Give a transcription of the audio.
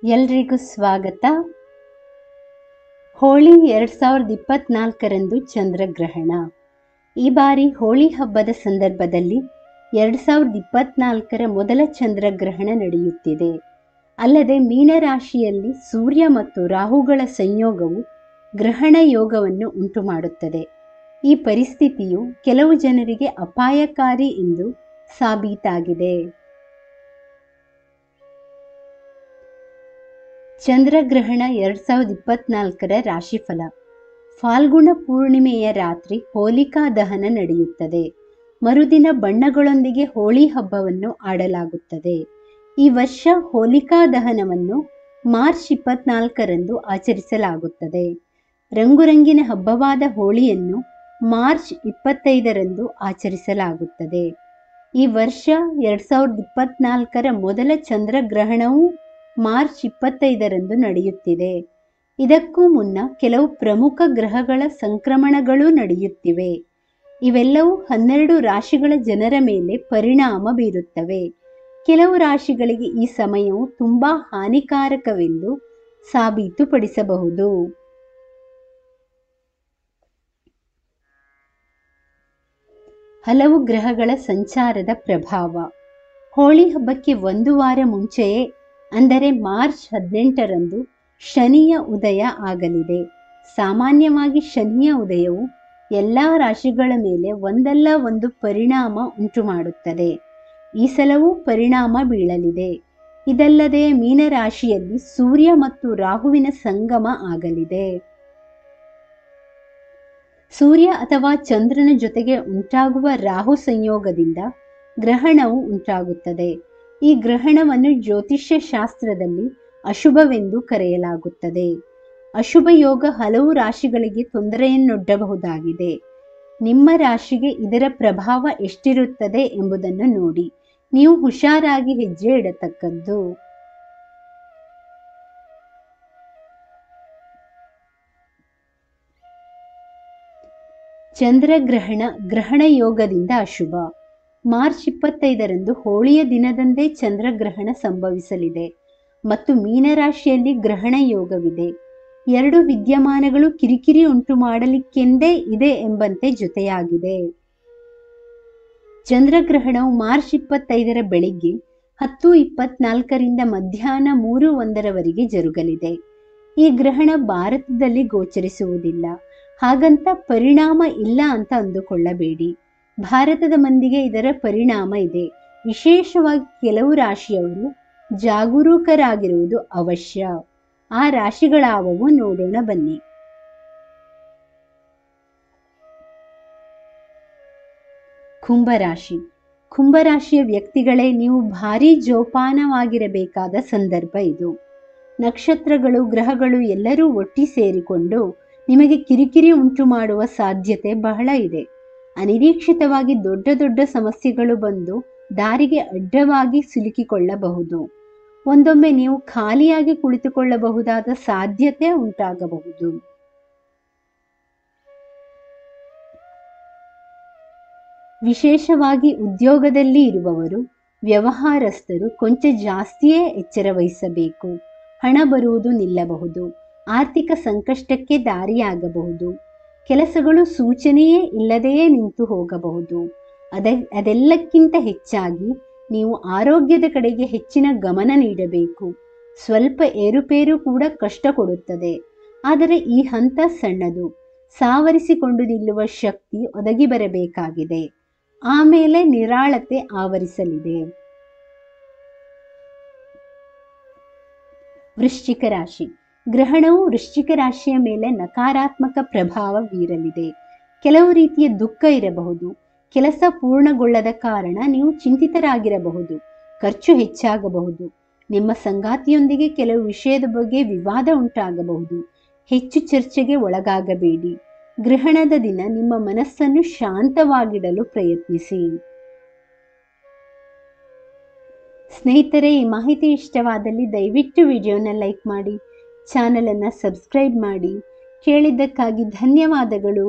ಎಲ್ರಿಗೂ ಸ್ವಾಗತ. ಹೋಳಿ 2024ರಂದು ಚಂದ್ರಗ್ರಹಣ. ಈ ಬಾರಿ ಹೋಳಿ ಹಬ್ಬದ ಸಂದರ್ಭದಲ್ಲಿ 2024ರ ಮೊದಲ ಚಂದ್ರಗ್ರಹಣ ನಡೆಯುತ್ತಿದೆ. ಅಲ್ಲದೆ ಮೀನರಾಶಿಯಲ್ಲಿ ಸೂರ್ಯ ಮತ್ತು ರಾಹುಗಳ ಸಂಯೋಗವು ಗ್ರಹಣ ಯೋಗವನ್ನು ಉಂಟು ಮಾಡುತ್ತದೆ. ಈ ಪರಿಸ್ಥಿತಿಯು ಕೆಲವು ಜನರಿಗೆ ಅಪಾಯಕಾರಿ ಎಂದು ಸಾಬೀತಾಗಿದೆ. ಚಂದ್ರಗ್ರಹಣ 2024ರ ರಾಶಿಫಲ. ಫಾಲ್ಗುಣ ಪೂರ್ಣಿಮೆಯ ರಾತ್ರಿ ಹೋಲಿಕಾ ದಹನ ನಡೆಯುತ್ತದೆ. ಮರುದಿನ ಬಣ್ಣಗಳೊಂದಿಗೆ ಹೋಳಿ ಹಬ್ಬವನ್ನು ಆಡಲಾಗುತ್ತದೆ. ಈ ವರ್ಷ ಹೋಲಿಕಾ ದಹನವನ್ನು ಮಾರ್ಚ್ 24ರಂದು ಆಚರಿಸಲಾಗುತ್ತದೆ. ರಂಗುರಂಗಿನ ಹಬ್ಬವಾದ ಹೋಳಿಯನ್ನು ಮಾರ್ಚ್ 25ರಂದು ಆಚರಿಸಲಾಗುತ್ತದೆ. ಈ ವರ್ಷ 2024ರ ಮೊದಲ ಚಂದ್ರಗ್ರಹಣವು ಮಾರ್ಚ್ 25ರಂದು ನಡೆಯುತ್ತಿದೆ. ಇದಕ್ಕೂ ಮುನ್ನ ಕೆಲವು ಪ್ರಮುಖ ಗ್ರಹಗಳ ಸಂಕ್ರಮಣಗಳು ನಡೆಯುತ್ತಿವೆ. ಇವೆಲ್ಲವೂ 12 ರಾಶಿಗಳ ಜನರ ಮೇಲೆ ಪರಿಣಾಮ ಬೀರುತ್ತವೆ. ಕೆಲವು ರಾಶಿಗಳಿಗೆ ಈ ಸಮಯವು ತುಂಬಾ ಹಾನಿಕಾರಕವೆಂದು ಸಾಬೀತುಪಡಿಸಬಹುದು. ಹಲವು ಗ್ರಹಗಳ ಸಂಚಾರದ ಪ್ರಭಾವ. ಹೋಳಿ ಹಬ್ಬಕ್ಕೆ ಒಂದು ವಾರ ಮುಂಚೆಯೇ ಅಂದರೆ ಮಾರ್ಚ್ 18ರಂದು ಶನಿಯ ಉದಯ ಆಗಲಿದೆ. ಸಾಮಾನ್ಯವಾಗಿ ಶನಿಯ ಉದಯವು ಎಲ್ಲ ರಾಶಿಗಳ ಮೇಲೆ ಒಂದಲ್ಲ ಒಂದು ಪರಿಣಾಮ ಉಂಟು ಮಾಡುತ್ತದೆ. ಈ ಸಲವೂ ಪರಿಣಾಮ ಬೀಳಲಿದೆ. ಇದಲ್ಲದೆ ಮೀನರಾಶಿಯಲ್ಲಿ ಸೂರ್ಯ ಮತ್ತು ರಾಹುವಿನ ಸಂಗಮ ಆಗಲಿದೆ. ಸೂರ್ಯ ಅಥವಾ ಚಂದ್ರನ ಜೊತೆಗೆ ಉಂಟಾಗುವ ರಾಹು ಸಂಯೋಗದಿಂದ ಗ್ರಹಣವು ಉಂಟಾಗುತ್ತದೆ. ಈ ಗ್ರಹಣವನ್ನು ಜ್ಯೋತಿಷ್ಯ ಶಾಸ್ತ್ರದಲ್ಲಿ ಅಶುಭವೆಂದು ಕರೆಯಲಾಗುತ್ತದೆ. ಅಶುಭ ಯೋಗ ಹಲವು ರಾಶಿಗಳಿಗೆ ತೊಂದರೆಯನ್ನೊಡ್ಡಬಹುದಾಗಿದೆ. ನಿಮ್ಮ ರಾಶಿಗೆ ಇದರ ಪ್ರಭಾವ ಎಷ್ಟಿರುತ್ತದೆ ಎಂಬುದನ್ನು ನೋಡಿ ನೀವು ಹುಷಾರಾಗಿ ಹೆಜ್ಜೆ ಇಡತಕ್ಕದ್ದು. ಚಂದ್ರಗ್ರಹಣ ಗ್ರಹಣ ಯೋಗದಿಂದ ಅಶುಭ. ಮಾರ್ಚ್ 25ರಂದು ಹೋಳಿಯ ದಿನದಂದೇ ಚಂದ್ರಗ್ರಹಣ ಸಂಭವಿಸಲಿದೆ ಮತ್ತು ಮೀನರಾಶಿಯಲ್ಲಿ ಗ್ರಹಣ ಯೋಗವಿದೆ. ಎರಡು ವಿದ್ಯಮಾನಗಳು ಕಿರಿಕಿರಿ ಉಂಟು ಮಾಡಲಿಕ್ಕೆಂದೇ ಇದೆ ಎಂಬಂತೆ ಜೊತೆಯಾಗಿದೆ. ಚಂದ್ರಗ್ರಹಣವು ಮಾರ್ಚ್ 25ರ ಬೆಳಿಗ್ಗೆ 10:24ರಿಂದ ಮಧ್ಯಾಹ್ನ 3:01ರವರೆಗೆ ಜರುಗಲಿದೆ. ಈ ಗ್ರಹಣ ಭಾರತದಲ್ಲಿ ಗೋಚರಿಸುವುದಿಲ್ಲ. ಹಾಗಂತ ಪರಿಣಾಮ ಇಲ್ಲ ಅಂತ ಅಂದುಕೊಳ್ಳಬೇಡಿ. ಭಾರತದ ಮಂದಿಗೆ ಇದರ ಪರಿಣಾಮ ಇದೆ. ವಿಶೇಷವಾಗಿ ಕೆಲವು ರಾಶಿಯವರು ಜಾಗರೂಕರಾಗಿರುವುದು ಅವಶ್ಯ. ಆ ರಾಶಿಗಳಾವವು ನೋಡೋಣ ಬನ್ನಿ. ಕುಂಭರಾಶಿ. ಕುಂಭರಾಶಿಯ ವ್ಯಕ್ತಿಗಳೇ, ನೀವು ಭಾರೀ ಜೋಪಾನವಾಗಿರಬೇಕಾದ ಸಂದರ್ಭ ಇದು. ನಕ್ಷತ್ರಗಳು, ಗ್ರಹಗಳು ಎಲ್ಲರೂ ಒಟ್ಟಿ ಸೇರಿಕೊಂಡು ನಿಮಗೆ ಕಿರಿಕಿರಿ ಉಂಟು ಮಾಡುವ ಸಾಧ್ಯತೆ ಬಹಳ ಇದೆ. ಅನಿರೀಕ್ಷಿತವಾಗಿ ದೊಡ್ಡ ದೊಡ್ಡ ಸಮಸ್ಯೆಗಳು ಬಂದು ದಾರಿಗೆ ಅಡ್ಡವಾಗಿ ಸಿಲುಕಿಕೊಳ್ಳಬಹುದು. ಒಂದೊಮ್ಮೆ ನೀವು ಖಾಲಿಯಾಗಿ ಕುಳಿತುಕೊಳ್ಳಬಹುದಾದ ಸಾಧ್ಯತೆ ಉಂಟಾಗಬಹುದು. ವಿಶೇಷವಾಗಿ ಉದ್ಯೋಗದಲ್ಲಿ ಇರುವವರು, ವ್ಯವಹಾರಸ್ಥರು ಕೊಂಚ ಜಾಸ್ತಿಯೇ ಎಚ್ಚರ ವಹಿಸಬೇಕು. ಹಣ ಬರುವುದು ನಿಲ್ಲಬಹುದು. ಆರ್ಥಿಕ ಸಂಕಷ್ಟಕ್ಕೆ ದಾರಿಯಾಗಬಹುದು. ಕೆಲಸಗಳು ಸೂಚನೆಯೇ ಇಲ್ಲದೆಯೇ ನಿಂತು ಹೋಗಬಹುದು. ಅದೆಲ್ಲಕ್ಕಿಂತ ಹೆಚ್ಚಾಗಿ ನೀವು ಆರೋಗ್ಯದ ಕಡೆಗೆ ಹೆಚ್ಚಿನ ಗಮನ ನೀಡಬೇಕು. ಸ್ವಲ್ಪ ಏರುಪೇರು ಕೂಡ ಕಷ್ಟ ಕೊಡುತ್ತದೆ. ಆದರೆ ಈ ಹಂತ ಸಣ್ಣದು. ಸಾವರಿಸಿಕೊಂಡು ನಿಲ್ಲುವ ಶಕ್ತಿ ಒದಗಿ ಬರಬೇಕಾಗಿದೆ. ಆಮೇಲೆ ನಿರಾಳತೆ ಆವರಿಸಲಿದೆ. ವೃಶ್ಚಿಕ ರಾಶಿ. ಗ್ರಹಣವು ವೃಶ್ಚಿಕ ರಾಶಿಯ ಮೇಲೆ ನಕಾರಾತ್ಮಕ ಪ್ರಭಾವ ಬೀರಲಿದೆ. ಕೆಲವು ರೀತಿಯ ದುಃಖ ಇರಬಹುದು. ಕೆಲಸ ಪೂರ್ಣಗೊಳ್ಳದ ಕಾರಣ ನೀವು ಚಿಂತಿತರಾಗಿರಬಹುದು. ಖರ್ಚು ಹೆಚ್ಚಾಗಬಹುದು. ನಿಮ್ಮ ಸಂಗಾತಿಯೊಂದಿಗೆ ಕೆಲವು ವಿಷಯದ ಬಗ್ಗೆ ವಿವಾದ ಉಂಟಾಗಬಹುದು. ಹೆಚ್ಚು ಚರ್ಚೆಗೆ ಒಳಗಾಗಬೇಡಿ. ಗ್ರಹಣದ ದಿನ ನಿಮ್ಮ ಮನಸ್ಸನ್ನು ಶಾಂತವಾಗಿಡಲು ಪ್ರಯತ್ನಿಸಿ. ಸ್ನೇಹಿತರೆ, ಈ ಮಾಹಿತಿ ಇಷ್ಟವಾದಲ್ಲಿ ದಯವಿಟ್ಟು ವಿಡಿಯೋನ ಲೈಕ್ ಮಾಡಿ, ಚಾನಲನ್ನು ಸಬ್ಸ್ಕ್ರೈಬ್ ಮಾಡಿ. ಕೇಳಿದ್ದಕ್ಕಾಗಿ ಧನ್ಯವಾದಗಳು.